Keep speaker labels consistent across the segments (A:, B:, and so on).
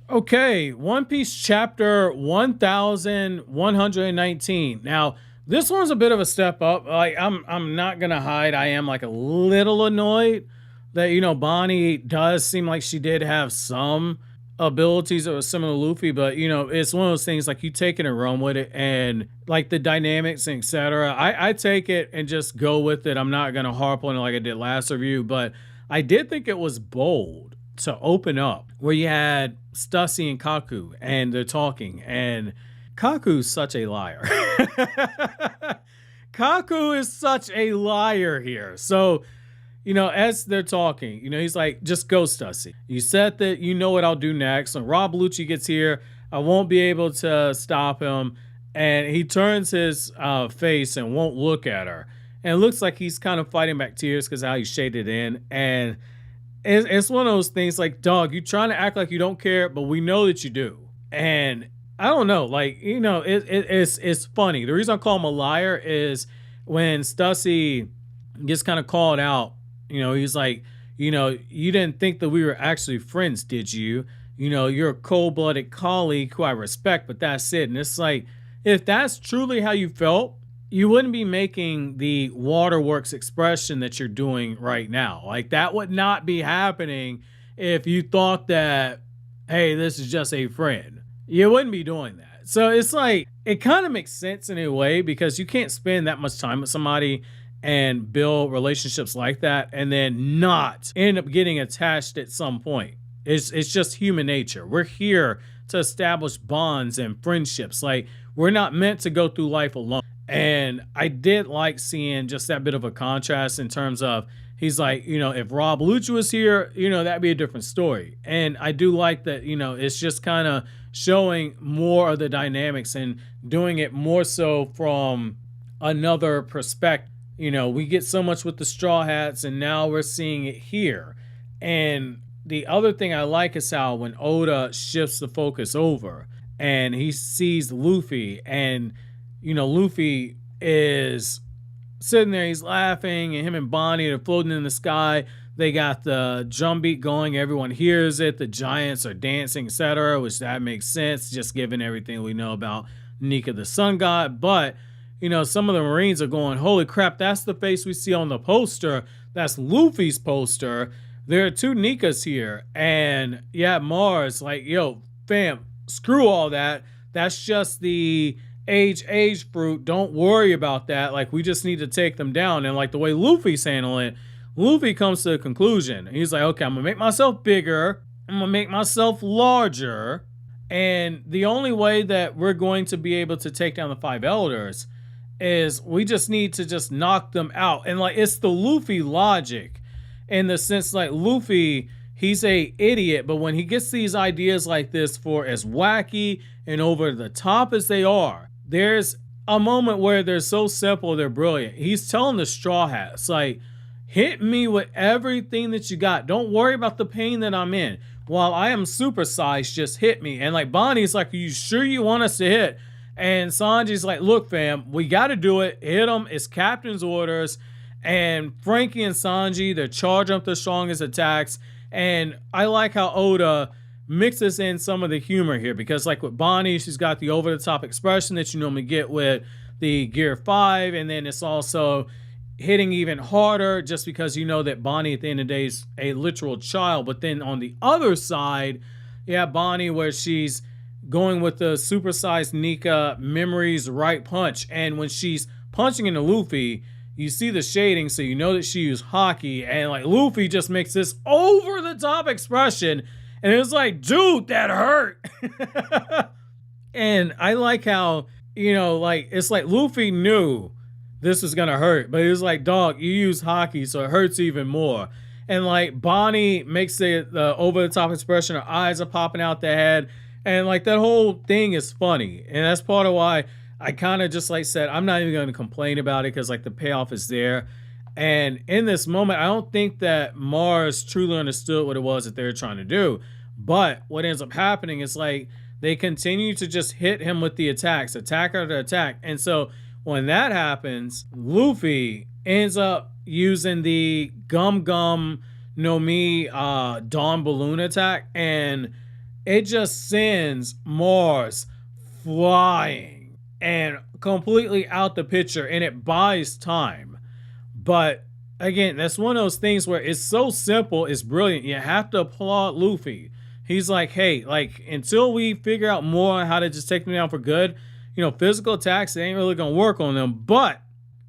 A: Okay, One Piece chapter 1119. Now, this one's a bit of a step up. Like I'm not going to hide, I am like a little annoyed that Bonney does seem like she did have some abilities that were similar to Luffy, but it's one of those things like you take it and run with it, and like the dynamics and etc. I take it and just go with it. I'm not going to harp on it like I did last review, but I did think it was bold to open up where you had Stussy and Kaku and they're talking, and Kaku's such a liar. Kaku is such a liar here. So, as they're talking, he's like, just go, Stussy. You said that you know what I'll do next. When Rob Lucci gets here, I won't be able to stop him. And he turns his face and won't look at her. And it looks like he's kind of fighting back tears because how he shaded in. And it's one of those things like, dog, you trying to act like you don't care, but we know that you do. And I don't know, like, it's funny. The reason I call him a liar is when Stussy gets kind of called out, he's like, you didn't think that we were actually friends, did you? You're a cold-blooded colleague who I respect, but that's it. And it's like, if that's truly how you felt, you wouldn't be making the waterworks expression that you're doing right now. Like, that would not be happening if you thought that, hey, this is just a friend. You wouldn't be doing that. So it's like, it kind of makes sense in a way because you can't spend that much time with somebody and build relationships like that and then not end up getting attached at some point. It's just human nature. We're here to establish bonds and friendships. Like, we're not meant to go through life alone. And I did like seeing just that bit of a contrast in terms of, he's like, if Rob Lucci was here, that'd be a different story. And I do like that, it's just kind of showing more of the dynamics and doing it more so from another perspective. We get so much with the Straw Hats, and now we're seeing it here. And the other thing I like is how when Oda shifts the focus over and he sees Luffy, and Luffy is sitting there, he's laughing, and him and Bonney are floating in the sky. They got the drum beat going, everyone hears it, the giants are dancing, etc., which that makes sense, just given everything we know about Nika the Sun God. But some of the Marines are going, holy crap, that's the face we see on the poster. That's Luffy's poster. There are two Nikas here. And yeah, Mars, like, yo, fam, screw all that. That's just the age fruit. Don't worry about that. Like, we just need to take them down. And like the way Luffy's handling it, Luffy comes to the conclusion. He's like, okay, I'm going to make myself bigger. I'm going to make myself larger. And the only way that we're going to be able to take down the five elders is we just need to just knock them out. And like, it's the Luffy logic in the sense, like, Luffy, he's a idiot, but when he gets these ideas like this, for as wacky and over the top as they are, there's a moment where they're so simple, they're brilliant. He's telling the Straw Hats, like, hit me with everything that you got. Don't worry about the pain that I'm in. While I am supersized, just hit me. And like, Bonnie's like, are you sure you want us to hit? And Sanji's like, look, fam, we got to do it. Hit them. It's captain's orders. And Franky and Sanji, they're charging up the strongest attacks. And I like how Oda mixes in some of the humor here, because like with Bonney, she's got the over-the-top expression that you normally get with the Gear 5. And then it's also hitting even harder just because that Bonney at the end of the day is a literal child. But then on the other side, yeah, Bonney, where she's going with the supersized Nika Memories right punch. And when she's punching into Luffy, you see the shading, so you know that she used Haki. And like, Luffy just makes this over the top expression, and it's like, dude, that hurt. And I like how, like, it's like Luffy knew this was gonna hurt, but he was like, dog, you use Haki, so it hurts even more. And like, Bonney makes the over the top expression, her eyes are popping out the head. And like, that whole thing is funny. And that's part of why I kind of just like said, I'm not even going to complain about it, because like the payoff is there. And in this moment, I don't think that Mars truly understood what it was that they were trying to do. But what ends up happening is like, they continue to just hit him with the attacks, attack after attack. And so when that happens, Luffy ends up using the Gum Gum no Mi Dawn Balloon attack. And it just sends Mars flying and completely out the picture, and it buys time. But again, that's one of those things where it's so simple, it's brilliant. You have to applaud Luffy. He's like, hey, like, until we figure out more on how to just take them down for good, physical attacks, they ain't really gonna work on them. But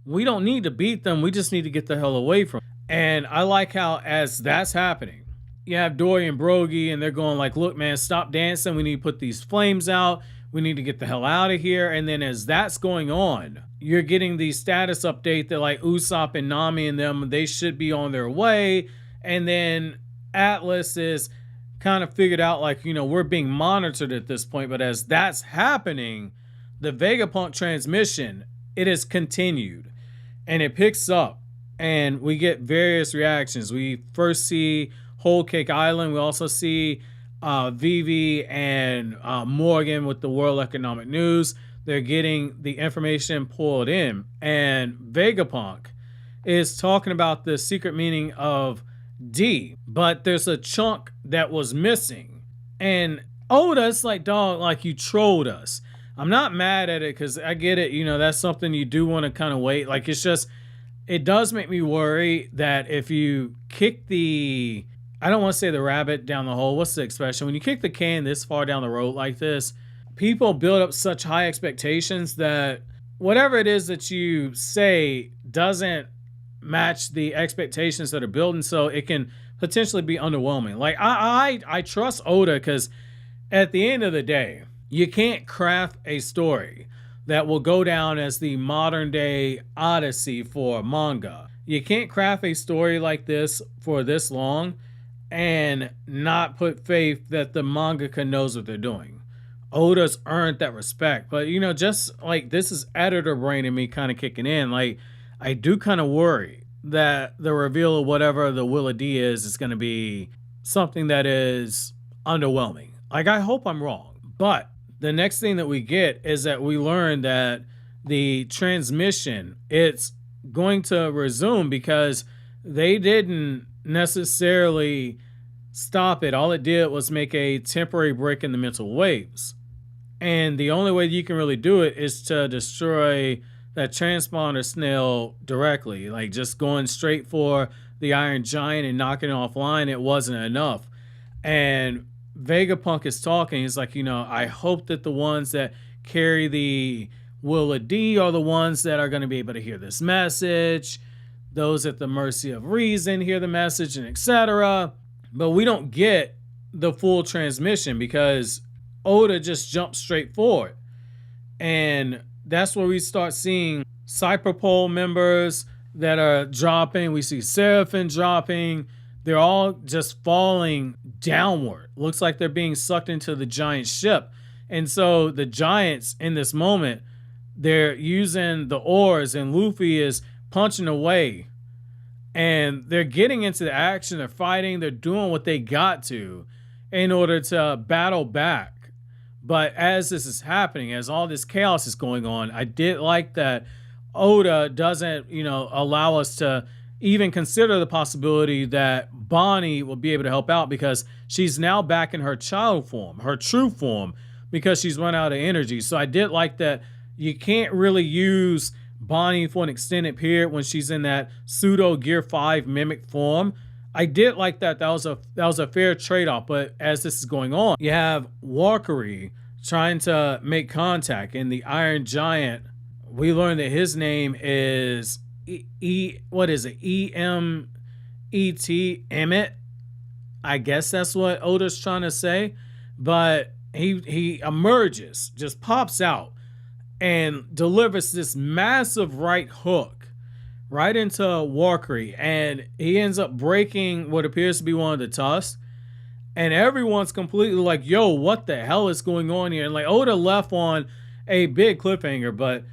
A: we don't need to beat them. We just need to get the hell away from them. And I like how, as that's happening, you have Dory and Brogy, and they're going like, look, man, stop dancing. We need to put these flames out. We need to get the hell out of here. And then as that's going on, you're getting the status update that like Usopp and Nami and them, they should be on their way. And then Atlas is kind of figured out like, we're being monitored at this point. But as that's happening, the Vegapunk transmission, it has continued and it picks up and we get various reactions. We first see Whole Cake Island. We also see Vivi and Morgan with the World Economic News. They're getting the information pulled in, and Vegapunk is talking about the secret meaning of D, but there's a chunk that was missing. And Oda's like, dog, like, you trolled us. I'm not mad at it because I get it. That's something you do want to kind of wait. Like, it's just, it does make me worry that if you kick the, I don't want to say the rabbit down the hole. What's the expression? When you kick the can this far down the road like this, people build up such high expectations that whatever it is that you say doesn't match the expectations that are building. So it can potentially be underwhelming. Like I trust Oda because at the end of the day, you can't craft a story that will go down as the modern day Odyssey for manga. You can't craft a story like this for this long and not put faith that the mangaka knows what they're doing. Oda's earned that respect. But, just like this is editor brain in me kind of kicking in. Like, I do kind of worry that the reveal of whatever the Will of D is going to be something that is underwhelming. Like, I hope I'm wrong. But the next thing that we get is that we learn that the transmission, it's going to resume because they didn't necessarily stop it. All it did was make a temporary break in the mental waves. And the only way you can really do it is to destroy that transponder snail directly. Like just going straight for the Iron Giant and knocking it offline, it wasn't enough. And Vegapunk is talking. He's like, I hope that the ones that carry the Will of D are the ones that are going to be able to hear this message. Those at the mercy of reason hear the message, and etc. But we don't get the full transmission because Oda just jumps straight forward. And that's where we start seeing Cyberpole members that are dropping. We see Seraphim dropping. They're all just falling downward. Looks like they're being sucked into the giant ship. And so the giants in this moment, they're using the oars and Luffy is punching away. And they're getting into the action. They're fighting. They're doing what they got to in order to battle back. But as this is happening, as all this chaos is going on, I did like that Oda doesn't, allow us to even consider the possibility that Bonney will be able to help out because she's now back in her child form, her true form, because she's run out of energy. So I did like that you can't really use Bonney for an extended period when she's in that pseudo Gear 5 mimic form. I did like that. That was a fair trade-off. But as this is going on, you have Walkery trying to make contact, and the Iron Giant, we learned that his name is EMET. I guess that's what Oda's trying to say. But he emerges, just pops out, and delivers this massive right hook right into Walkery, and he ends up breaking what appears to be one of the tusks. And everyone's completely like, yo, what the hell is going on here? And like Oda left on a big cliffhanger, but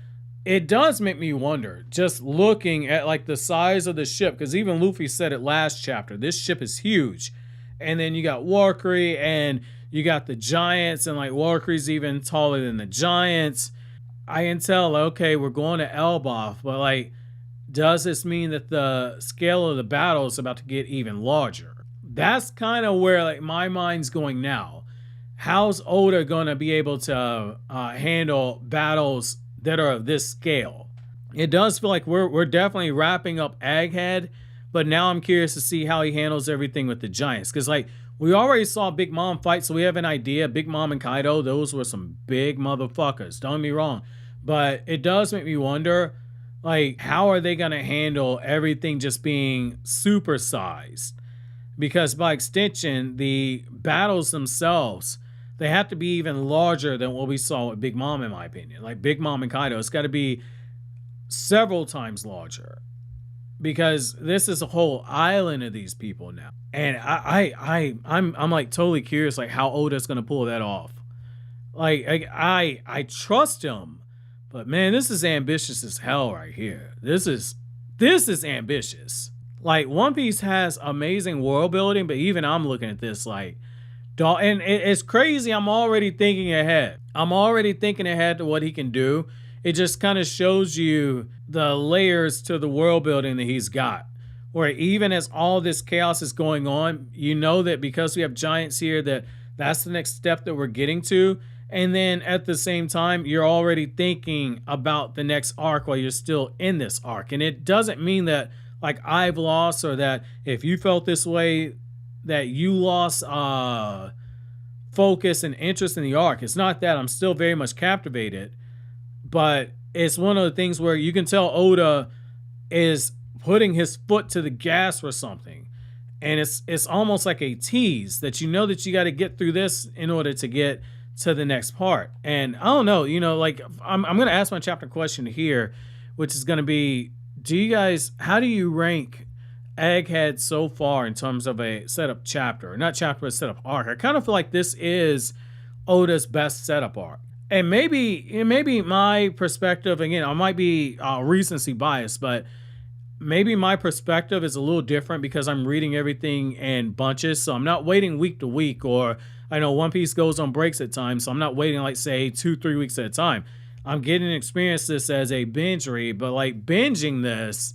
A: it does make me wonder, just looking at like the size of the ship, because even Luffy said it last chapter, this ship is huge. And then you got Walkery and you got the giants, and like Walkery's even taller than the giants. I can tell, okay, we're going to Elbaf, but like, does this mean that the scale of the battle is about to get even larger? That's kind of where like my mind's going now. how's Oda gonna be able to handle battles that are of this scale? It does feel like we're definitely wrapping up Egghead, but now I'm curious to see how he handles everything with the giants. Because like we already saw Big Mom fight, so we have an idea. Big Mom and Kaido, those were some big motherfuckers. Don't get me wrong, but it does make me wonder, like, how are they gonna handle everything just being supersized? Because by extension, the battles themselves, they have to be even larger than what we saw with Big Mom, in my opinion. Like Big Mom and Kaido, it's got to be several times larger, because this is a whole island of these people now. And I'm like totally curious, like how Oda's gonna pull that off. Like I trust him, but man, this is ambitious as hell right here. This is ambitious. Like One Piece has amazing world building, but even I'm looking at this like, and it's crazy. I'm already thinking ahead. I'm already thinking ahead to what he can do. It just kind of shows you the layers to the world building that he's got. Where even as all this chaos is going on, you know that because we have giants here, that's the next step that we're getting to. And then at the same time, you're already thinking about the next arc while you're still in this arc. And it doesn't mean that like I've lost, or that if you felt this way, that you lost focus and interest in the arc. It's not that. I'm still very much captivated. But it's one of the things where you can tell Oda is putting his foot to the gas for something. And it's almost like a tease that you know that you got to get through this in order to get to the next part. And I don't know, like I'm going to ask my chapter question here, which is going to be, how do you rank Egghead so far in terms of a setup chapter? Not chapter, but setup arc. I kind of feel like this is Oda's best setup arc. And maybe my perspective, again, I might be recency biased, but maybe my perspective is a little different because I'm reading everything in bunches. So I'm not waiting week to week, or I know One Piece goes on breaks at times. So I'm not waiting like say 2-3 weeks at a time. I'm getting to experience this as a binge read, but like binging this,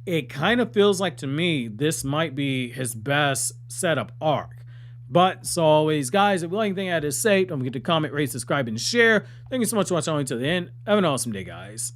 A: it kind of feels like to me, this might be his best setup arc. But, so always, guys, if you like anything I had to say, don't forget to comment, rate, subscribe, and share. Thank you so much for watching all the way to the end. Have an awesome day, guys.